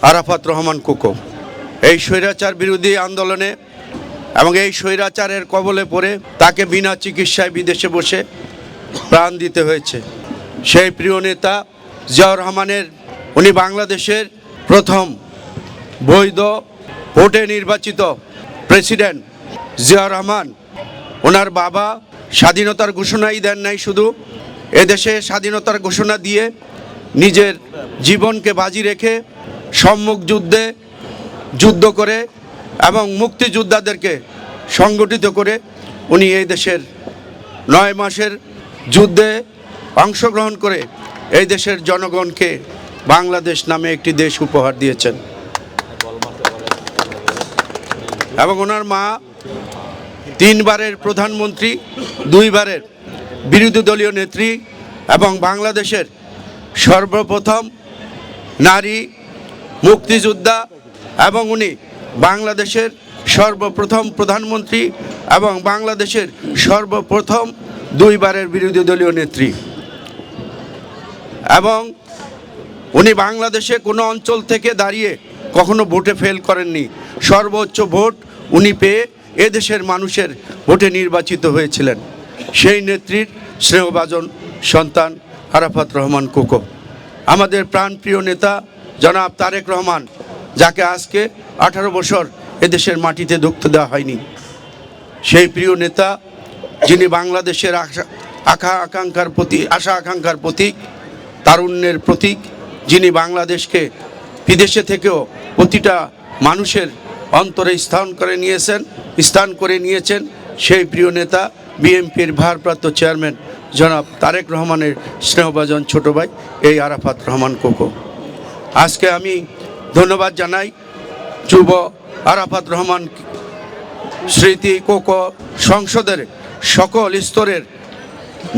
Arafat Rahman cocoa. এই স্বৈরাচার বিরোধী আন্দোলনে এবং এই স্বৈরাচারের কবলে পড়ে তাকে বিনা চিকিৎসায় বিদেশে বসে প্রাণ দিতে হয়েছে। সেই প্রিয় নেতা জিয়াউর রহমানের, উনি বাংলাদেশের প্রথম বৈধ ভোটে নির্বাচিত প্রেসিডেন্ট জিয়াউর রহমান। ওনার বাবা স্বাধীনতার ঘোষণাই দেন নাই, শুধু এদেশে স্বাধীনতার ঘোষণা দিয়ে নিজের জীবনকে বাজি রেখে সম্মুখ যুদ্ধ করে এবং মুক্তিযোদ্ধাদেরকে সংগঠিত করে উনি এই দেশের 9 মাসের যুদ্ধে অংশগ্রহণ করে এই দেশের জনগণকে বাংলাদেশ নামে একটি দেশ উপহার দিয়েছেন। এবং ওনার মা 3 বারের প্রধানমন্ত্রী, 2 বারের বিরোধী দলীয় নেত্রী এবং বাংলাদেশের সর্বপ্রথম নারী মুক্তিযোদ্ধা, এবং উনি বাংলাদেশের সর্বপ্রথম প্রধানমন্ত্রী এবং বাংলাদেশের সর্বপ্রথম 2 বারের বিরোধী দলীয় নেত্রী। এবং উনি বাংলাদেশে কোনো অঞ্চল থেকে দাঁড়িয়ে কখনো ভোটে ফেল করেননি। সর্বোচ্চ ভোট উনি পেয়ে এদেশের মানুষের ভোটে নির্বাচিত হয়েছিলেন। সেই নেত্রীর স্নেহভাজন সন্তান আরাফাত রহমান কোকো। আমাদের প্রাণপ্রিয় নেতা জনাব তারেক রহমান, যাকে আজকে 18 বছর এদেশের মাটিতে ঢুকতে দেওয়া হয়নি। সেই প্রিয় নেতা, যিনি বাংলাদেশের আশা আকাঙ্ক্ষার প্রতীক, তারুণ্যের প্রতীক, যিনি বাংলাদেশকে বিদেশে থেকেও প্রতিটা মানুষের অন্তরে স্থান করে নিয়েছেন সেই প্রিয় নেতা বিএনপির ভারপ্রাপ্ত চেয়ারম্যান জনাব তারেক রহমানের স্নেহভাজন ছোট ভাই এই আরাফাত রহমান কোকো। আজকে আমি ধন্যবাদ জানাই যুব আরাফাত রহমান স্মৃতি কোকো সংসদের সকল স্তরের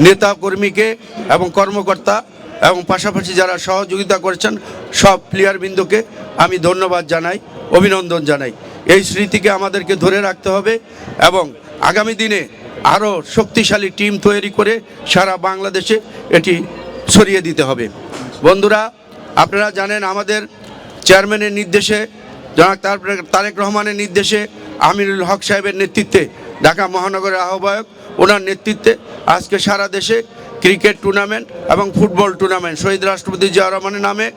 নেতা কর্মীকে এবং কর্মকর্তা এবং পাশাপাশি যারা সহযোগিতা করেছেন সব প্লেয়ারবৃন্দকে আমি ধন্যবাদ জানাই, অভিনন্দন জানাই। এই স্মৃতিকে আমাদেরকে ধরে রাখতে হবে এবং আগামী দিনে আরও শক্তিশালী টিম তৈরি করে সারা বাংলাদেশে এটি ছড়িয়ে দিতে হবে। বন্ধুরা, আপনারা জানেন আমাদের চেয়ারম্যানের নির্দেশে, জনাব তারেক রহমানের নির্দেশে, আমিনুল হক সাহেবের নেতৃত্বে, ঢাকা মহানগরের আহ্বায়ক ওনার নেতৃত্বে আজকে সারা দেশে ক্রিকেট টুর্নামেন্ট এবং ফুটবল টুর্নামেন্ট শহীদ রাষ্ট্রপতি জিয়াউর রহমানের নামে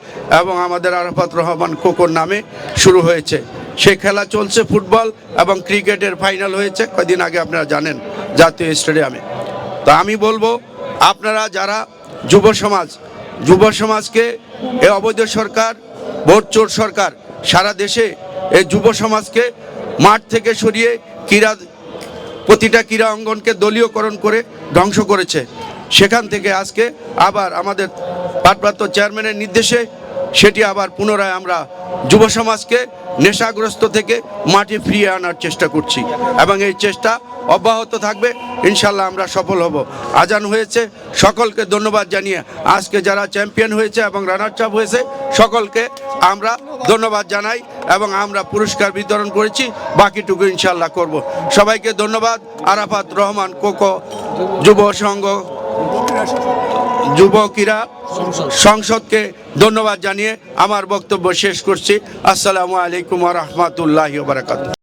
এবং আমাদের আরাফাত রহমান কোকোর নামে শুরু হয়েছে। সেই খেলা চলছে, ফুটবল এবং ক্রিকেটের ফাইনাল হয়েছে কয়েকদিন আগে, আপনারা জানেন, জাতীয় স্টেডিয়ামে। তো আমি বলবো, আপনারা যারা যুব সমাজকে এই অবৈধ সরকার, ভোট চোর সরকার সারা দেশে এই যুব সমাজকে মাঠ থেকে সরিয়ে প্রতিটা ক্রীড়া অঙ্গনকে দলীয়করণ করে ধ্বংস করেছে, সেখান থেকে আজকে আবার আমাদের ভারপ্রাপ্ত চেয়ারম্যানের নির্দেশে সেটি আবার পুনরায় আমরা যুব সমাজকে নেশাগ্রস্ত থেকে মাঠে ফিরিয়ে আনার চেষ্টা করছি এবং এই চেষ্টা অব্যাহত থাকবে। ইনশাল্লাহ আমরা সফল হব। আজান হয়েছে, সকলকে ধন্যবাদ জানিয়ে আজকে যারা চ্যাম্পিয়ন হয়েছে এবং রানার্স আপ হয়েছে সকলকে আমরা ধন্যবাদ জানাই এবং আমরা পুরস্কার বিতরণ করেছি, বাকিটুকু ইনশাল্লাহ করব। সবাইকে ধন্যবাদ। আরাফাত রহমান কোকো যুব ক্রীড়া সংসদকে ধন্যবাদ জানিয়ে আমার বক্তব্য শেষ করছি। আসসালামু আলাইকুম ওয়া রাহমাতুল্লাহি ওয়া বারাকাতুহু।